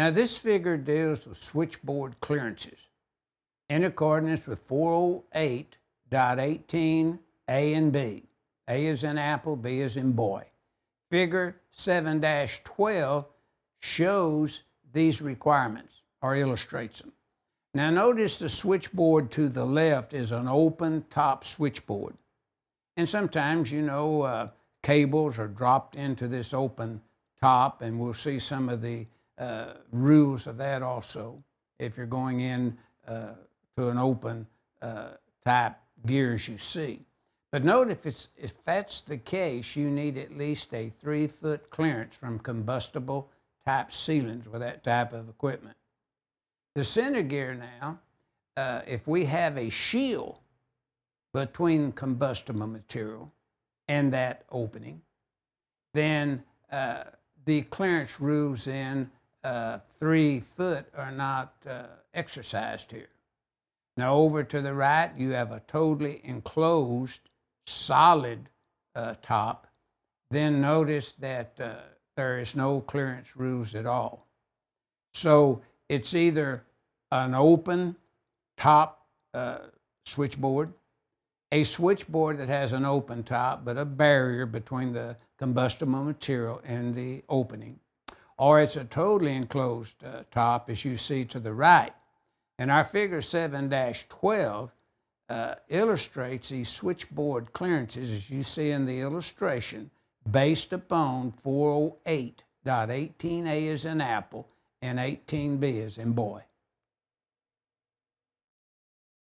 Now this figure deals with switchboard clearances in accordance with 408.18 A and B. A is in apple, B is in boy. Figure 7-12 shows these requirements or illustrates them. Now notice the switchboard to the left is an open top switchboard. And sometimes, cables are dropped into this open top, and we'll see some of the rules of that also if you're going in to an open type gear as you see. But note if that's the case, you need at least a 3-foot clearance from combustible type sealants with that type of equipment. The center gear now, if we have a shield between combustible material and that opening, then the clearance rules in 3 foot are not exercised here. Now over to the right, you have a totally enclosed solid top. Then notice that there is no clearance rules at all. So it's either an open top switchboard, a switchboard that has an open top but a barrier between the combustible material and the opening, or it's a totally enclosed top as you see to the right. And our figure 7-12 illustrates these switchboard clearances as you see in the illustration based upon 408.18 A as in apple and 18B as in boy.